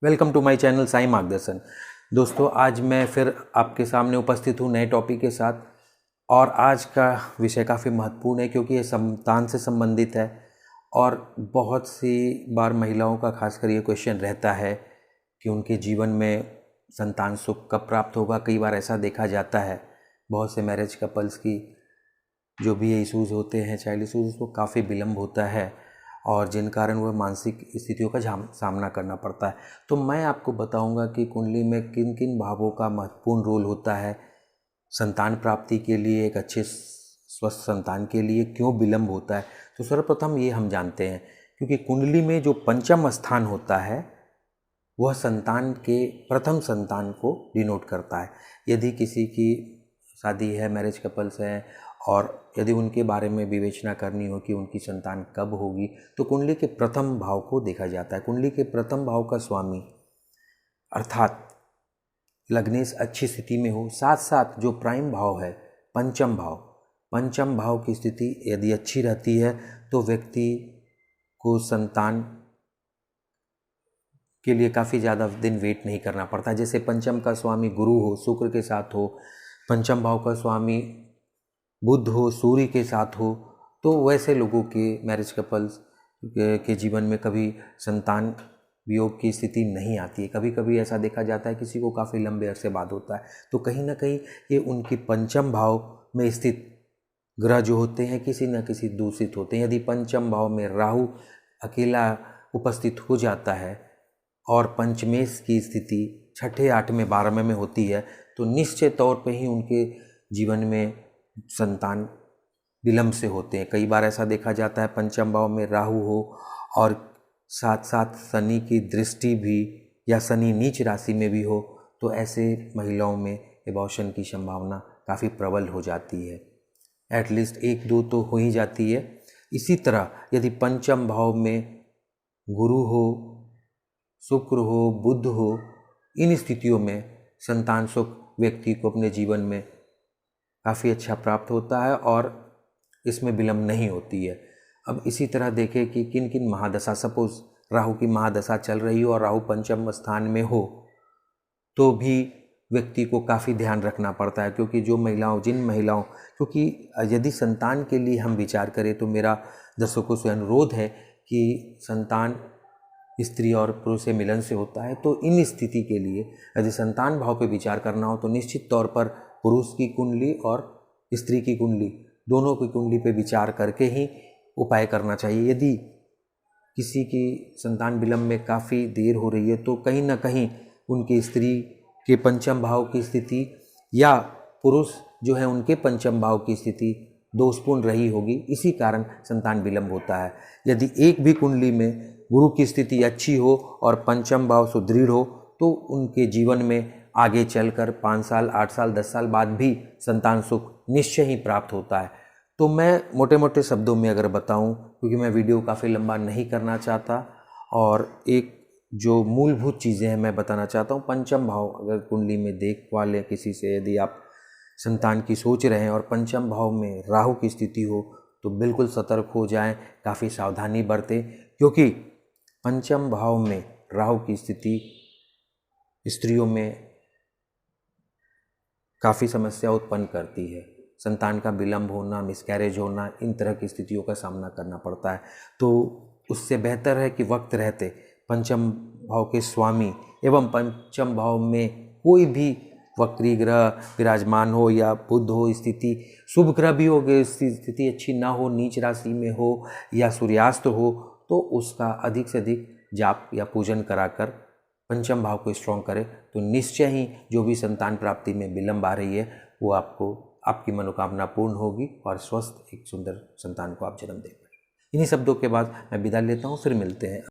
Welcome to my channel Sai Margdarshan. दोस्तों, आज मैं फिर आपके सामने उपस्थित हूँ नए टॉपिक के साथ। और आज का विषय काफ़ी महत्वपूर्ण है क्योंकि ये संतान से संबंधित है और बहुत सी बार महिलाओं का खासकर ये क्वेश्चन रहता है कि उनके जीवन में संतान सुख कब प्राप्त होगा। कई बार ऐसा देखा जाता है बहुत से मैरिज कपल्स की जो भी ये इशूज़ होते हैं, चाइल्ड इशूज़, उसको काफ़ी विलम्ब होता है और जिन कारण वह मानसिक स्थितियों का सामना करना पड़ता है। तो मैं आपको बताऊंगा कि कुंडली में किन किन भावों का महत्वपूर्ण रोल होता है संतान प्राप्ति के लिए, एक अच्छे स्वस्थ संतान के लिए क्यों विलम्ब होता है। तो सर्वप्रथम ये हम जानते हैं क्योंकि कुंडली में जो पंचम स्थान होता है वह संतान के प्रथम संतान को डिनोट करता है। यदि किसी की शादी है, मैरिज कपल्स हैं और यदि उनके बारे में विवेचना करनी हो कि उनकी संतान कब होगी, तो कुंडली के प्रथम भाव को देखा जाता है। कुंडली के प्रथम भाव का स्वामी अर्थात लग्नेश अच्छी स्थिति में हो, साथ साथ जो प्राइम भाव है पंचम भाव की स्थिति यदि अच्छी रहती है तो व्यक्ति को संतान के लिए काफ़ी ज़्यादा दिन वेट नहीं करना पड़ता। जैसे पंचम का स्वामी गुरु हो, शुक्र के साथ हो, पंचम भाव का स्वामी बुध हो, सूर्य के साथ हो, तो वैसे लोगों के मैरिज कपल्स के जीवन में कभी संतान वियोग की स्थिति नहीं आती है। कभी कभी ऐसा देखा जाता है किसी को काफ़ी लंबे अरसे बाद होता है। तो कहीं ना कहीं ये उनकी पंचम भाव में स्थित ग्रह जो होते हैं किसी न किसी दूषित होते हैं। यदि पंचम भाव में राहु अकेला उपस्थित हो जाता है और पंचमेश की स्थिति छठे, आठवें, 12वें में होती है तो निश्चित तौर पे ही उनके जीवन में संतान विलम्ब से होते हैं। कई बार ऐसा देखा जाता है पंचम भाव में राहु हो और साथ साथ शनि की दृष्टि भी या शनि नीच राशि में भी हो, तो ऐसे महिलाओं में एबॉर्शन की संभावना काफ़ी प्रबल हो जाती है। एटलीस्ट 1-2 तो हो ही जाती है। इसी तरह यदि पंचम भाव में गुरु हो, शुक्र हो, बुध हो, इन स्थितियों में संतान सुख व्यक्ति को अपने जीवन में काफ़ी अच्छा प्राप्त होता है और इसमें विलम्ब नहीं होती है। अब इसी तरह देखें कि किन किन महादशा, सपोज राहु की महादशा चल रही हो और राहु पंचम स्थान में हो तो भी व्यक्ति को काफ़ी ध्यान रखना पड़ता है क्योंकि क्योंकि यदि संतान के लिए हम विचार करें तो मेरा दर्शकों से अनुरोध है कि संतान स्त्री और पुरुष से मिलन से होता है। तो इन स्थिति के लिए यदि संतान भाव पे विचार करना हो तो निश्चित तौर पर पुरुष की कुंडली और स्त्री की कुंडली, दोनों की कुंडली पे विचार करके ही उपाय करना चाहिए। यदि किसी की संतान विलम्ब में काफ़ी देर हो रही है तो कहीं ना कहीं उनकी स्त्री के पंचम भाव की स्थिति या पुरुष जो है उनके पंचम भाव की स्थिति दोषपूर्ण रही होगी, इसी कारण संतान विलम्ब होता है। यदि एक भी कुंडली में गुरु की स्थिति अच्छी हो और पंचम भाव सुदृढ़ हो तो उनके जीवन में आगे चलकर 5 साल, 8 साल, 10 साल बाद भी संतान सुख निश्चय ही प्राप्त होता है। तो मैं मोटे मोटे शब्दों में अगर बताऊं, क्योंकि मैं वीडियो काफ़ी लंबा नहीं करना चाहता और एक जो मूलभूत चीज़ें हैं मैं बताना चाहता हूं। पंचम भाव अगर कुंडली में देख वाले किसी से यदि आप संतान की सोच रहे हैं और पंचम भाव में राहु की स्थिति हो तो बिल्कुल सतर्क हो जाएं, काफ़ी सावधानी बरतें, क्योंकि पंचम भाव में राहु की स्थिति स्त्रियों में काफ़ी समस्या उत्पन्न करती है। संतान का विलम्ब होना, मिसकैरेज होना, इन तरह की स्थितियों का सामना करना पड़ता है। तो उससे बेहतर है कि वक्त रहते पंचम भाव के स्वामी एवं पंचम भाव में कोई भी वक्री ग्रह विराजमान हो या बुध हो, स्थिति शुभ ग्रह भी हो गए, स्थिति अच्छी ना हो, नीच राशि में हो या सूर्यास्त हो, तो उसका अधिक से अधिक जाप या पूजन कराकर पंचम भाव को स्ट्रॉन्ग करें तो निश्चय ही जो भी संतान प्राप्ति में विलम्ब आ रही है वो आपकी मनोकामना पूर्ण होगी और स्वस्थ एक सुंदर संतान को आप जन्म दे पाएंगे। इन्हीं शब्दों के बाद मैं विदा लेता हूँ, फिर मिलते हैं।